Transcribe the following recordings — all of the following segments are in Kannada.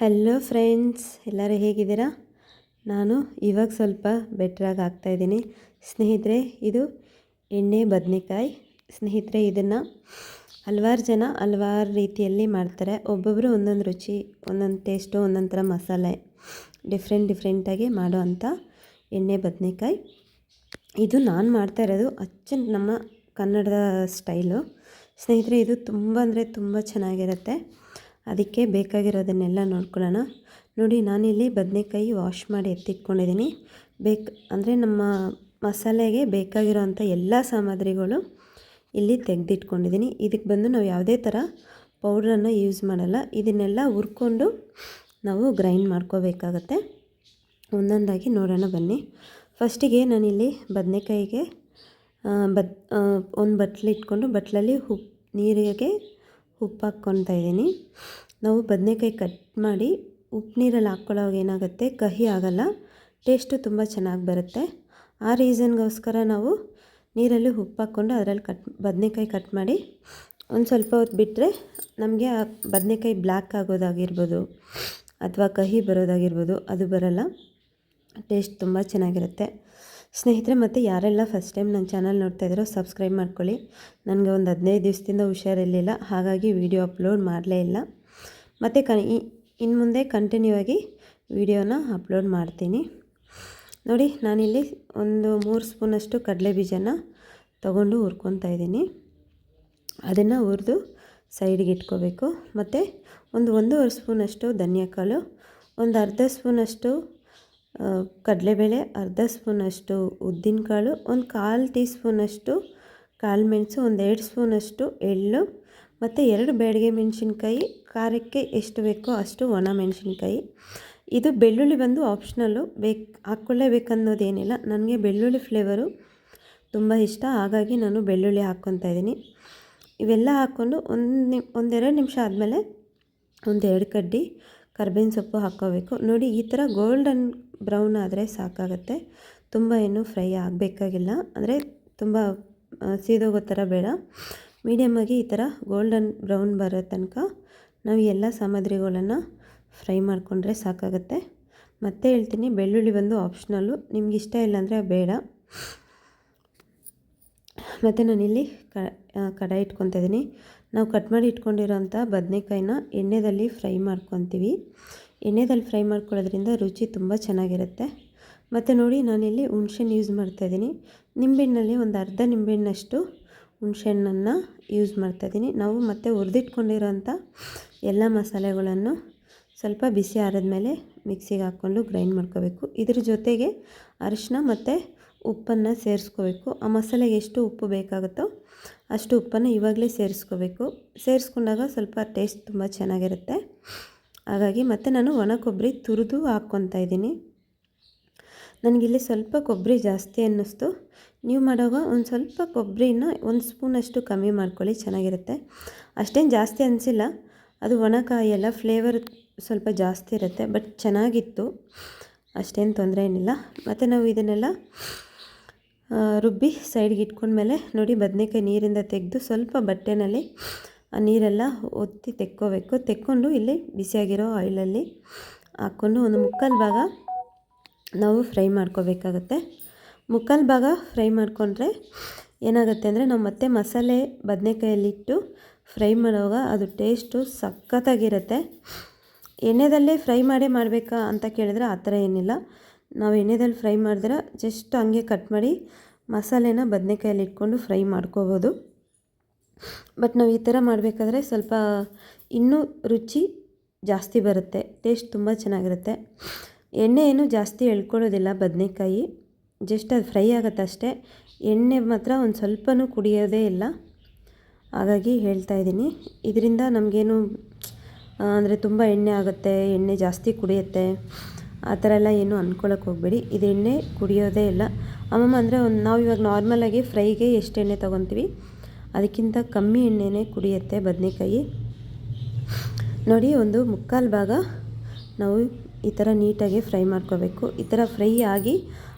ಹಲೋ ಫ್ರೆಂಡ್ಸ್, ಎಲ್ಲರೂ ಹೇಗಿದ್ದೀರಾ? ನಾನು ಇವಾಗ ಸ್ವಲ್ಪ ಬೆಟ್ರಾಗಿ ಆಗ್ತಾಯಿದ್ದೀನಿ ಸ್ನೇಹಿತರೆ. ಇದು ಎಣ್ಣೆ ಬದನೆಕಾಯಿ ಸ್ನೇಹಿತರೆ. ಇದನ್ನು ಹಲವಾರು ಜನ ಹಲವಾರು ರೀತಿಯಲ್ಲಿ ಮಾಡ್ತಾರೆ. ಒಬ್ಬೊಬ್ಬರು ಒಂದೊಂದು ರುಚಿ, ಒಂದೊಂದು ಟೇಸ್ಟು, ಒಂದೊಂದು ಥರ ಮಸಾಲೆ ಡಿಫ್ರೆಂಟಾಗಿ ಮಾಡೋ ಅಂಥ ಎಣ್ಣೆ ಬದನೆಕಾಯಿ ಇದು. ನಾನು ಮಾಡ್ತಾ ಇರೋದು ಅಚ್ಚ ನಮ್ಮ ಕನ್ನಡದ ಸ್ಟೈಲು ಸ್ನೇಹಿತರೆ. ಇದು ತುಂಬ ಅಂದರೆ ತುಂಬ ಚೆನ್ನಾಗಿರುತ್ತೆ. ಅದಕ್ಕೆ ಬೇಕಾಗಿರೋದನ್ನೆಲ್ಲ ನೋಡ್ಕೊಳ್ಳೋಣ. ನೋಡಿ, ನಾನಿಲ್ಲಿ ಬದನೆಕಾಯಿ ವಾಶ್ ಮಾಡಿ ಎತ್ತಿಟ್ಕೊಂಡಿದ್ದೀನಿ. ಅಂದರೆ ನಮ್ಮ ಮಸಾಲೆಗೆ ಬೇಕಾಗಿರೋವಂಥ ಎಲ್ಲ ಸಾಮಗ್ರಿಗಳು ಇಲ್ಲಿ ತೆಗೆದಿಟ್ಕೊಂಡಿದ್ದೀನಿ. ಇದಕ್ಕೆ ಬಂದು ನಾವು ಯಾವುದೇ ಥರ ಪೌಡ್ರನ್ನು ಯೂಸ್ ಮಾಡಲ್ಲ. ಇದನ್ನೆಲ್ಲ ಹುರ್ಕೊಂಡು ನಾವು ಗ್ರೈಂಡ್ ಮಾಡ್ಕೋಬೇಕಾಗತ್ತೆ. ಒಂದೊಂದಾಗಿ ನೋಡೋಣ ಬನ್ನಿ. ಫಸ್ಟಿಗೆ ನಾನಿಲ್ಲಿ ಬದನೆಕಾಯಿಗೆ ಒಂದು ಬಟ್ಲು ಇಟ್ಕೊಂಡು ಬಟ್ಲಲ್ಲಿ ನೀರಿಗೆ ಉಪ್ಪು ಹಾಕ್ಕೊತಾ ಇದ್ದೀನಿ. ನಾವು ಬದನೆಕಾಯಿ ಕಟ್ ಮಾಡಿ ಉಪ್ಪು ನೀರಲ್ಲಿ ಹಾಕ್ಕೊಳ್ಳೋವಾಗ ಏನಾಗುತ್ತೆ, ಕಹಿ ಆಗೋಲ್ಲ, ಟೇಸ್ಟು ತುಂಬ ಚೆನ್ನಾಗಿ ಬರುತ್ತೆ. ಆ ರೀಸನ್ಗೋಸ್ಕರ ನಾವು ನೀರಲ್ಲಿ ಉಪ್ಪು ಹಾಕ್ಕೊಂಡು ಅದರಲ್ಲಿ ಬದನೆಕಾಯಿ ಕಟ್ ಮಾಡಿ ಒಂದು ಸ್ವಲ್ಪ ಹೊತ್ತು ಬಿಟ್ಟರೆ ನಮಗೆ ಆ ಬದನೆಕಾಯಿ ಬ್ಲ್ಯಾಕ್ ಆಗೋದಾಗಿರ್ಬೋದು ಅಥವಾ ಕಹಿ ಬರೋದಾಗಿರ್ಬೋದು, ಅದು ಬರೋಲ್ಲ. ಟೇಸ್ಟ್ ತುಂಬ ಚೆನ್ನಾಗಿರುತ್ತೆ ಸ್ನೇಹಿತರೆ. ಮತ್ತು ಯಾರೆಲ್ಲ ಫಸ್ಟ್ ಟೈಮ್ ನನ್ನ ಚಾನಲ್ ನೋಡ್ತಾ ಇದ್ದಾರೋ ಸಬ್ಸ್ಕ್ರೈಬ್ ಮಾಡ್ಕೊಳ್ಳಿ. ನನಗೆ ಒಂದು 15 ದಿವಸದಿಂದ ಹುಷಾರಿರಲಿಲ್ಲ, ಹಾಗಾಗಿ ವಿಡಿಯೋ ಅಪ್ಲೋಡ್ ಮಾಡಲೇ ಇಲ್ಲ. ಮತ್ತು ಇನ್ನು ಮುಂದೆ ಕಂಟಿನ್ಯೂ ಆಗಿ ವಿಡಿಯೋನ ಅಪ್ಲೋಡ್ ಮಾಡ್ತೀನಿ. ನೋಡಿ, ನಾನಿಲ್ಲಿ ಒಂದು 3 ಸ್ಪೂನಷ್ಟು ಕಡಲೆ ಬೀಜನ ತೊಗೊಂಡು ಹುರ್ಕೊತಾ ಇದ್ದೀನಿ. ಅದನ್ನು ಹುರಿದು ಸೈಡಿಗೆ ಇಟ್ಕೋಬೇಕು. ಮತ್ತು ಒಂದು 1.5 ಸ್ಪೂನಷ್ಟು ಧನಿಯಾಕಾಳು, ಒಂದು ಅರ್ಧ ಸ್ಪೂನಷ್ಟು ಕಡಲೆಬೇಳೆ, ಅರ್ಧ ಸ್ಪೂನಷ್ಟು ಉದ್ದಿನಕಾಳು, ಒಂದು 1/4 ಟೀ ಸ್ಪೂನಷ್ಟು ಕಾಳು ಮೆಣಸು, ಒಂದು 2 ಸ್ಪೂನಷ್ಟು ಎಳ್ಳು ಮತ್ತು 2 ಬ್ಯಾಡಗೆ ಮೆಣಸಿನ್ಕಾಯಿ, ಖಾರಕ್ಕೆ ಎಷ್ಟು ಬೇಕೋ ಅಷ್ಟು ಒಣ ಮೆಣಸಿನ್ಕಾಯಿ. ಇದು ಬೆಳ್ಳುಳ್ಳಿ ಬಂದು ಆಪ್ಷನಲ್ಲು, ಹಾಕ್ಕೊಳ್ಳೇಬೇಕನ್ನೋದೇನಿಲ್ಲ. ನನಗೆ ಬೆಳ್ಳುಳ್ಳಿ ಫ್ಲೇವರು ತುಂಬ ಇಷ್ಟ, ಹಾಗಾಗಿ ನಾನು ಬೆಳ್ಳುಳ್ಳಿ ಹಾಕ್ಕೊತಾ ಇದ್ದೀನಿ. ಇವೆಲ್ಲ ಹಾಕ್ಕೊಂಡು ಒಂದೆರಡು ನಿಮಿಷ ಆದಮೇಲೆ ಒಂದು 2 ಕಡ್ಡಿ ಕರ್ಬೇವಿನ ಸೊಪ್ಪು ಹಾಕ್ಕೋಬೇಕು. ನೋಡಿ, ಈ ಥರ ಗೋಲ್ಡನ್ ಬ್ರೌನ್ ಆದರೆ ಸಾಕಾಗುತ್ತೆ. ತುಂಬ ಏನು ಫ್ರೈ ಆಗಬೇಕಾಗಿಲ್ಲ, ಅಂದರೆ ತುಂಬ ಸೀದೋಗೋ ಥರ ಬೇಡ. ಮೀಡಿಯಮ್ಮಾಗಿ ಈ ಥರ ಗೋಲ್ಡನ್ ಬ್ರೌನ್ ಬರೋ ತನಕ ನಾವು ಎಲ್ಲ ಸಾಮಗ್ರಿಗಳನ್ನು ಫ್ರೈ ಮಾಡಿಕೊಂಡ್ರೆ ಸಾಕಾಗುತ್ತೆ. ಮತ್ತೆ ಹೇಳ್ತೀನಿ, ಬೆಳ್ಳುಳ್ಳಿ ಬಂದು ಆಪ್ಷನಲ್ಲು, ನಿಮ್ಗೆ ಇಷ್ಟ ಇಲ್ಲಾಂದರೆ ಬೇಡ. ಮತ್ತು ನಾನಿಲ್ಲಿ ಕಡಾಯಿ ಇಟ್ಕೊತಾ ಇದ್ದೀನಿ. ನಾವು ಕಟ್ ಮಾಡಿ ಇಟ್ಕೊಂಡಿರೋಂಥ ಬದನೆಕಾಯಿನ ಎಣ್ಣೆಯಲ್ಲಿ ಫ್ರೈ ಮಾಡ್ಕೊತೀವಿ. ಎಣ್ಣೆಯಲ್ಲಿ ಫ್ರೈ ಮಾಡ್ಕೊಳ್ಳೋದ್ರಿಂದ ರುಚಿ ತುಂಬ ಚೆನ್ನಾಗಿರುತ್ತೆ. ಮತ್ತು ನೋಡಿ, ನಾನಿಲ್ಲಿ ಹುಣಸೆಹಣ್ಣು ಯೂಸ್ ಮಾಡ್ತಾಯಿದ್ದೀನಿ. ನಿಂಬೆಹಣ್ಣಲ್ಲಿ ಒಂದು ಅರ್ಧ ನಿಂಬೆಹಣ್ಣಷ್ಟು ಹುಣಸೆಹಣ್ಣನ್ನು ಯೂಸ್ ಮಾಡ್ತಾಯಿದ್ದೀನಿ. ನಾವು ಮತ್ತೆ ಹುರಿದಿಟ್ಕೊಂಡಿರೋಂಥ ಎಲ್ಲ ಮಸಾಲೆಗಳನ್ನು ಸ್ವಲ್ಪ ಬಿಸಿ ಆರಿದ್ಮೇಲೆ ಮಿಕ್ಸಿಗೆ ಹಾಕ್ಕೊಂಡು ಗ್ರೈಂಡ್ ಮಾಡ್ಕೋಬೇಕು. ಇದ್ರ ಜೊತೆಗೆ ಅರಿಶಿನ ಮತ್ತು ಉಪ್ಪನ್ನು ಸೇರಿಸ್ಕೋಬೇಕು. ಆ ಮಸಾಲೆಗೆ ಎಷ್ಟು ಉಪ್ಪು ಬೇಕಾಗುತ್ತೋ ಅಷ್ಟು ಉಪ್ಪನ್ನು ಇವಾಗಲೇ ಸೇರಿಸ್ಕೋಬೇಕು. ಸೇರಿಸ್ಕೊಂಡಾಗ ಸ್ವಲ್ಪ ಟೇಸ್ಟ್ ತುಂಬ ಚೆನ್ನಾಗಿರುತ್ತೆ. ಹಾಗಾಗಿ ಮತ್ತು ನಾನು ಒಣ ಕೊಬ್ಬರಿ ತುರಿದು ಹಾಕ್ಕೊತಾ ಇದ್ದೀನಿ. ನನಗಿಲ್ಲಿ ಸ್ವಲ್ಪ ಕೊಬ್ಬರಿ ಜಾಸ್ತಿ ಅನ್ನಿಸ್ತು. ನೀವು ಮಾಡುವಾಗ ಒಂದು ಸ್ವಲ್ಪ ಕೊಬ್ಬರಿನ 1 ಸ್ಪೂನಷ್ಟು ಕಮ್ಮಿ ಮಾಡ್ಕೊಳ್ಳಿ, ಚೆನ್ನಾಗಿರುತ್ತೆ. ಅಷ್ಟೇನು ಜಾಸ್ತಿ ಅನಿಸಿಲ್ಲ, ಅದು ಒಣಕಾಯಿಯೆಲ್ಲ ಫ್ಲೇವರ್ ಸ್ವಲ್ಪ ಜಾಸ್ತಿ ಇರುತ್ತೆ. ಬಟ್ ಚೆನ್ನಾಗಿತ್ತು, ಅಷ್ಟೇನು ತೊಂದರೆ ಏನಿಲ್ಲ. ಮತ್ತು ನಾವು ಇದನ್ನೆಲ್ಲ ರುಬ್ಬಿ ಸೈಡ್ಗೆ ಇಟ್ಕೊಂಡ್ಮೇಲೆ ನೋಡಿ, ಬದನೆಕಾಯಿ ನೀರಿಂದ ತೆಗೆದು ಸ್ವಲ್ಪ ಬಟ್ಟೆನಲ್ಲಿ ಆ ನೀರೆಲ್ಲ ಒತ್ತಿ ತೆಕ್ಕೊಂಡು ಇಲ್ಲಿ ಬಿಸಿಯಾಗಿರೋ ಆಯಿಲಲ್ಲಿ ಹಾಕ್ಕೊಂಡು ಒಂದು 3/4 ಭಾಗ ನಾವು ಫ್ರೈ ಮಾಡ್ಕೋಬೇಕಾಗತ್ತೆ. 3/4 ಭಾಗ ಫ್ರೈ ಮಾಡಿಕೊಂಡ್ರೆ ಏನಾಗುತ್ತೆ ಅಂದರೆ, ನಾವು ಮತ್ತೆ ಮಸಾಲೆ ಬದನೆಕಾಯಲ್ಲಿಟ್ಟು ಫ್ರೈ ಮಾಡುವಾಗ ಅದು ಟೇಸ್ಟು ಸಖತ್ತಾಗಿರುತ್ತೆ. ಎಣ್ಣೆದಲ್ಲೇ ಫ್ರೈ ಮಾಡಬೇಕಾ ಅಂತ ಕೇಳಿದ್ರೆ ಆ ಥರ ಏನಿಲ್ಲ. ನಾವು ಎಣ್ಣೆದಲ್ಲಿ ಫ್ರೈ ಮಾಡಿದ್ರೆ ಜಸ್ಟ್ ಹಂಗೆ ಕಟ್ ಮಾಡಿ ಮಸಾಲೆನ ಬದನೆಕಾಯಲ್ಲಿ ಇಟ್ಕೊಂಡು ಫ್ರೈ ಮಾಡ್ಕೋಬೋದು. ಬಟ್ ನಾವು ಈ ಥರ ಮಾಡಬೇಕಾದ್ರೆ ಸ್ವಲ್ಪ ಇನ್ನೂ ರುಚಿ ಜಾಸ್ತಿ ಬರುತ್ತೆ, ಟೇಸ್ಟ್ ತುಂಬ ಚೆನ್ನಾಗಿರುತ್ತೆ. ಎಣ್ಣೆ ಏನು ಜಾಸ್ತಿ ಎಳ್ಕೊಳ್ಳೋದಿಲ್ಲ ಬದನೆಕಾಯಿ, ಜಸ್ಟ್ ಅದು ಫ್ರೈ ಆಗುತ್ತೆ ಅಷ್ಟೇ. ಎಣ್ಣೆ ಮಾತ್ರ ಒಂದು ಸ್ವಲ್ಪನೂ ಕುಡಿಯೋದೇ ಇಲ್ಲ. ಹಾಗಾಗಿ ಹೇಳ್ತಾ ಇದ್ದೀನಿ, ಇದರಿಂದ ನಮಗೇನು ಅಂದರೆ ತುಂಬ ಎಣ್ಣೆ ಆಗುತ್ತೆ, ಎಣ್ಣೆ ಜಾಸ್ತಿ ಕುಡಿಯುತ್ತೆ ಆ ಥರ ಎಲ್ಲ ಏನು ಅಂದ್ಕೊಳ್ಳೋಕೆ ಹೋಗಬೇಡಿ. ಇದು ಎಣ್ಣೆ ಕುಡಿಯೋದೇ ಇಲ್ಲ. ಅಮ್ಮಮ್ಮ ಅಂದರೆ ನಾವು ಇವಾಗ ನಾರ್ಮಲಾಗಿ ಫ್ರೈಗೆ ಎಷ್ಟು ಎಣ್ಣೆ ತೊಗೊತೀವಿ ಅದಕ್ಕಿಂತ ಕಮ್ಮಿ ಎಣ್ಣೆನೇ ಕುಡಿಯುತ್ತೆ ಬದನೆಕಾಯಿ. ನೋಡಿ, ಒಂದು 3/4 ಭಾಗ ನಾವು ಈ ಥರ ನೀಟಾಗಿ ಫ್ರೈ ಮಾಡ್ಕೋಬೇಕು. ಈ ಥರ ಫ್ರೈ ಆಗಿ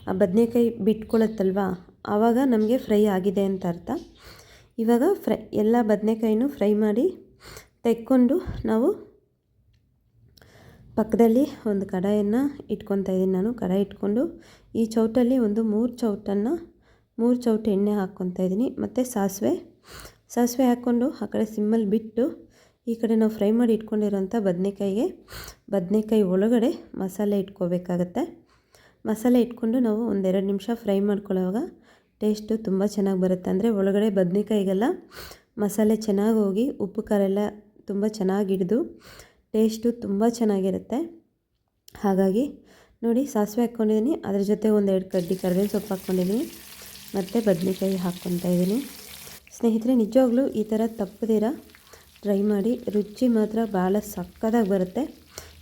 ಆ ಬದನೆಕಾಯಿ ಬಿಟ್ಕೊಳ್ಳುತ್ತಲ್ವ, ಆವಾಗ ನಮಗೆ ಫ್ರೈ ಆಗಿದೆ ಅಂತ ಅರ್ಥ. ಇವಾಗ ಎಲ್ಲ ಬದನೆಕಾಯಿನೂ ಫ್ರೈ ಮಾಡಿ ತೆಕ್ಕೊಂಡು ನಾವು ಪಕ್ಕದಲ್ಲಿ ಒಂದು ಕಡಾಯನ್ನು ಇಟ್ಕೊತಾ ಇದ್ದೀನಿ ನಾನು. ಕಡಾಯಿ ಇಟ್ಕೊಂಡು ಈ ಚೌಟಲ್ಲಿ ಒಂದು 3 ಚೌಟ ಎಣ್ಣೆ ಹಾಕ್ಕೊತಾ ಇದ್ದೀನಿ. ಮತ್ತು ಸಾಸಿವೆ ಹಾಕ್ಕೊಂಡು ಆ ಕಡೆ ಸಿಮ್ಮಲ್ಲಿ ಬಿಟ್ಟು ಈ ಕಡೆ ನಾವು ಫ್ರೈ ಮಾಡಿ ಇಟ್ಕೊಂಡಿರೋಂಥ ಬದನೆಕಾಯಿ ಒಳಗಡೆ ಮಸಾಲೆ ಇಟ್ಕೋಬೇಕಾಗತ್ತೆ. ಮಸಾಲೆ ಇಟ್ಕೊಂಡು ನಾವು 1-2 ನಿಮಿಷ ಫ್ರೈ ಮಾಡ್ಕೊಳ್ಳೋವಾಗ ಟೇಸ್ಟು ತುಂಬ ಚೆನ್ನಾಗಿ ಬರುತ್ತೆ. ಅಂದರೆ ಒಳಗಡೆ ಬದನೆಕಾಯಿಗೆಲ್ಲ ಮಸಾಲೆ ಚೆನ್ನಾಗಿ ಹೋಗಿ ಉಪ್ಪು ಖಾರ ಎಲ್ಲ ತುಂಬ ಚೆನ್ನಾಗಿ ಹಿಡಿದು ಟೇಸ್ಟು ತುಂಬ ಚೆನ್ನಾಗಿರುತ್ತೆ. ಹಾಗಾಗಿ ನೋಡಿ, ಸಾಸಿವೆ ಹಾಕ್ಕೊಂಡಿದ್ದೀನಿ, ಅದ್ರ ಜೊತೆ 1-2 ಕಡ್ಡಿ ಕರಿಬೇವಿನ ಸೊಪ್ಪು ಹಾಕ್ಕೊಂಡಿದ್ದೀನಿ, ಮತ್ತು ಬದನೆಕಾಯಿ ಹಾಕ್ಕೊತಾ ಇದ್ದೀನಿ. ಸ್ನೇಹಿತರೆ, ನಿಜವಾಗ್ಲೂ ಈ ಥರ ತಪ್ಪದಿರ ಟ್ರೈ ಮಾಡಿ, ರುಚಿ ಮಾತ್ರ ಭಾಳ ಸಕ್ಕತ್ತಾಗಿ ಬರುತ್ತೆ.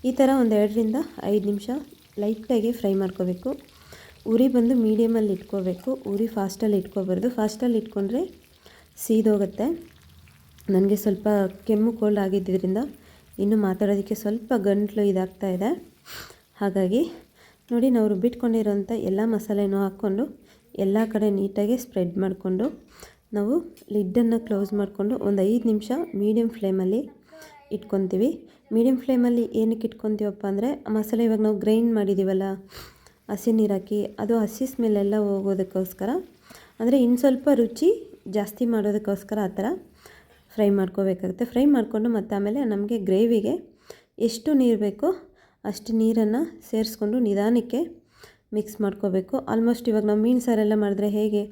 ಈ ಥರ 1-2-5 ನಿಮಿಷ ಲೈಟಾಗಿ ಫ್ರೈ ಮಾಡ್ಕೋಬೇಕು. ಉರಿ ಬಂದು ಮೀಡಿಯಮಲ್ಲಿ ಇಟ್ಕೋಬೇಕು. ಉರಿ ಫಾಸ್ಟಲ್ಲಿ ಇಟ್ಕೋಬಾರ್ದು. ಫಾಸ್ಟಲ್ಲಿ ಇಟ್ಕೊಂಡ್ರೆ ಸೀದೋಗುತ್ತೆ. ನನಗೆ ಸ್ವಲ್ಪ ಕೆಮ್ಮು ಕೋಲ್ಡ್ ಆಗಿದ್ದರಿಂದ ಇನ್ನು ಮಾತಾಡೋದಕ್ಕೆ ಸ್ವಲ್ಪ ಗಂಟಲು ಇದಾಗ್ತಾ ಇದೆ. ಹಾಗಾಗಿ ನೋಡಿ, ನಾವು ರುಬ್ಬಿಟ್ಕೊಂಡಿರೋಂಥ ಎಲ್ಲ ಮಸಾಲೆನೂ ಹಾಕ್ಕೊಂಡು ಎಲ್ಲ ಕಡೆ ನೀಟಾಗಿ ಸ್ಪ್ರೆಡ್ ಮಾಡಿಕೊಂಡು ನಾವು ಲಿಡ್ಡನ್ನು ಕ್ಲೋಸ್ ಮಾಡಿಕೊಂಡು 5 ನಿಮಿಷ ಮೀಡಿಯಮ್ ಫ್ಲೇಮಲ್ಲಿ ಇಟ್ಕೊತೀವಿ. ಮೀಡಿಯಮ್ ಫ್ಲೇಮಲ್ಲಿ ಏನಕ್ಕೆ ಇಟ್ಕೊತೀವಪ್ಪ ಅಂದರೆ, ಮಸಾಲೆ ಇವಾಗ ನಾವು ಗ್ರೈಂಡ್ ಮಾಡಿದ್ದೀವಲ್ಲ ಹಸಿ ನೀರು ಹಾಕಿ, ಅದು ಹಸಿ ಸ್ಮೆಲ್ಲೆಲ್ಲ ಹೋಗೋದಕ್ಕೋಸ್ಕರ, ಅಂದರೆ ಇನ್ನು ಸ್ವಲ್ಪ ರುಚಿ ಜಾಸ್ತಿ ಮಾಡೋದಕ್ಕೋಸ್ಕರ ಆ ಥರ ಫ್ರೈ ಮಾಡ್ಕೋಬೇಕಾಗುತ್ತೆ. ಫ್ರೈ ಮಾಡಿಕೊಂಡು ಮತ್ತು ಆಮೇಲೆ ನಮಗೆ ಗ್ರೇವಿಗೆ ಎಷ್ಟು ನೀರು ಬೇಕೋ ಅಷ್ಟು ನೀರನ್ನು ಸೇರಿಸ್ಕೊಂಡು ನಿಧಾನಕ್ಕೆ ಮಿಕ್ಸ್ ಮಾಡ್ಕೋಬೇಕು. ಆಲ್ಮೋಸ್ಟ್ ಇವಾಗ ನಾವು ಮೀನು ಸಾರೆಲ್ಲ ಮಾಡಿದ್ರೆ ಹೇಗೆ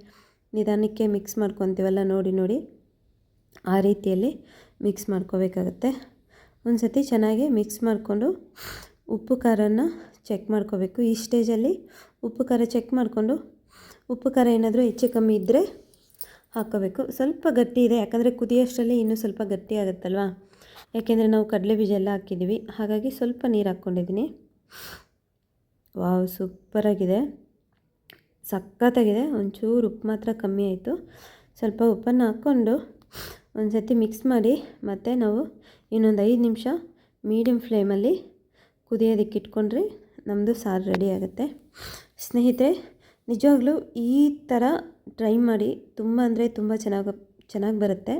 ನಿಧಾನಕ್ಕೆ ಮಿಕ್ಸ್ ಮಾಡ್ಕೊತೀವಲ್ಲ, ನೋಡಿ ಆ ರೀತಿಯಲ್ಲಿ ಮಿಕ್ಸ್ ಮಾಡ್ಕೋಬೇಕಾಗತ್ತೆ. ಒಂದು ಸತಿ ಚೆನ್ನಾಗಿ ಮಿಕ್ಸ್ ಮಾಡಿಕೊಂಡು ಉಪ್ಪು ಖಾರನ ಚೆಕ್ ಮಾಡ್ಕೋಬೇಕು. ಈ ಸ್ಟೇಜಲ್ಲಿ ಉಪ್ಪು ಖಾರ ಚೆಕ್ ಮಾಡಿಕೊಂಡು ಉಪ್ಪು ಖಾರ ಏನಾದರೂ ಹೆಚ್ಚು ಕಮ್ಮಿ ಇದ್ದರೆ ಹಾಕ್ಕೋಬೇಕು. ಸ್ವಲ್ಪ ಗಟ್ಟಿ ಇದೆ, ಯಾಕಂದರೆ ಕುದಿಯೋಷ್ಟರಲ್ಲಿ ಇನ್ನೂ ಸ್ವಲ್ಪ ಗಟ್ಟಿ ಆಗುತ್ತಲ್ವ, ಯಾಕೆಂದರೆ ನಾವು ಕಡಲೆ ಬೀಜ ಎಲ್ಲ ಹಾಕಿದ್ದೀವಿ. ಹಾಗಾಗಿ ಸ್ವಲ್ಪ ನೀರು ಹಾಕ್ಕೊಂಡಿದ್ದೀನಿ. ವಾವ್, ಸೂಪರಾಗಿದೆ, ಸಖತ್ತಾಗಿದೆ. ಒಂಚೂರು ಉಪ್ಪು ಮಾತ್ರ ಕಮ್ಮಿ ಆಯಿತು. ಸ್ವಲ್ಪ ಉಪ್ಪನ್ನು ಹಾಕ್ಕೊಂಡು ಒಂದು ಸತಿ ಮಿಕ್ಸ್ ಮಾಡಿ ಮತ್ತು ನಾವು ಇನ್ನೊಂದು 5 ನಿಮಿಷ ಮೀಡಿಯಮ್ ಫ್ಲೇಮಲ್ಲಿ ಕುದಿಯೋದಕ್ಕೆ ಇಟ್ಕೊಂಡ್ರೆ ನಮ್ಮದು ಸಾರು ರೆಡಿ ಆಗುತ್ತೆ. ಸ್ನೇಹಿತರೆ, ನಿಜವಾಗ್ಲೂ ಈ ಥರ ಟ್ರೈ ಮಾಡಿ, ತುಂಬ ಅಂದರೆ ತುಂಬ ಚೆನ್ನಾಗಿ ಬರುತ್ತೆ.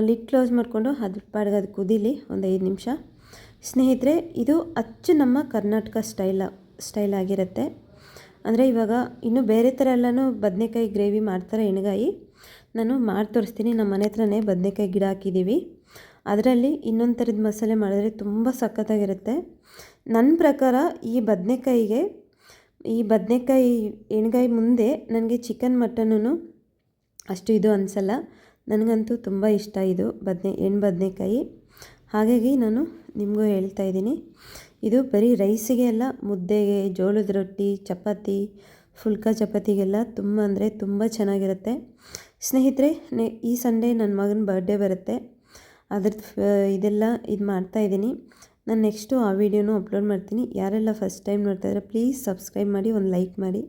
ಲಿಡ್ ಕ್ಲೋಸ್ ಮಾಡಿಕೊಂಡು ಅದ್ರ ಪಾಡಿಗೆ ಅದು ಕುದೀಲಿ ಒಂದು 5 ನಿಮಿಷ. ಸ್ನೇಹಿತರೆ, ಇದು ಅಚ್ಚು ನಮ್ಮ ಕರ್ನಾಟಕ ಸ್ಟೈಲ್ ಆಗಿರುತ್ತೆ. ಅಂದರೆ ಇವಾಗ ಇನ್ನೂ ಬೇರೆ ಥರ ಎಲ್ಲನೂ ಬದನೆಕಾಯಿ ಗ್ರೇವಿ ಮಾಡ್ತಾರೆ, ಎಣ್ಗಾಯಿ. ನಾನು ಮಾಡಿ ತೋರಿಸ್ತೀನಿ. ನಮ್ಮ ಮನೆ ಹತ್ರನೇ ಬದನೆಕಾಯಿ ಗಿಡ ಹಾಕಿದ್ದೀವಿ. ಅದರಲ್ಲಿ ಇನ್ನೊಂದು ಥರದ ಮಸಾಲೆ ಮಾಡಿದ್ರೆ ತುಂಬ ಸಖತ್ತಾಗಿರುತ್ತೆ. ನನ್ನ ಪ್ರಕಾರ ಈ ಬದನೆಕಾಯಿ ಎಣ್ಗಾಯಿ ಮುಂದೆ ನನಗೆ ಚಿಕನ್ ಮಟನೂ ಅಷ್ಟು ಇದು ಅನಿಸಲ್ಲ. ನನಗಂತೂ ತುಂಬ ಇಷ್ಟ ಇದು ಬದನೆಕಾಯಿ. ಹಾಗಾಗಿ ನಾನು ನಿಮಗೂ ಹೇಳ್ತಾ ಇದ್ದೀನಿ, ಇದು ಬರೀ ರೈಸಿಗೆ ಅಲ್ಲ, ಮುದ್ದೆಗೆ, ಜೋಳದ ರೊಟ್ಟಿ, ಚಪಾತಿ, ಫುಲ್ಕಾ ಚಪಾತಿಗೆಲ್ಲ ತುಂಬ ಅಂದರೆ ತುಂಬ ಚೆನ್ನಾಗಿರುತ್ತೆ. ಸ್ನೇಹಿತರೆ, ಈ ಸಂಡೇ ನನ್ನ ಮಗನ ಬರ್ಡೇ ಬರುತ್ತೆ. ಇದು ಮಾಡ್ತಾಯಿದ್ದೀನಿ. ನಾನು ನೆಕ್ಸ್ಟು ಆ ವಿಡಿಯೋನೂ ಅಪ್ಲೋಡ್ ಮಾಡ್ತೀನಿ. ಯಾರೆಲ್ಲ ಫಸ್ಟ್ ಟೈಮ್ ನೋಡ್ತಾಯಿದ್ರೆ ಪ್ಲೀಸ್ ಸಬ್ಸ್ಕ್ರೈಬ್ ಮಾಡಿ, ಒಂದು ಲೈಕ್ ಮಾಡಿ.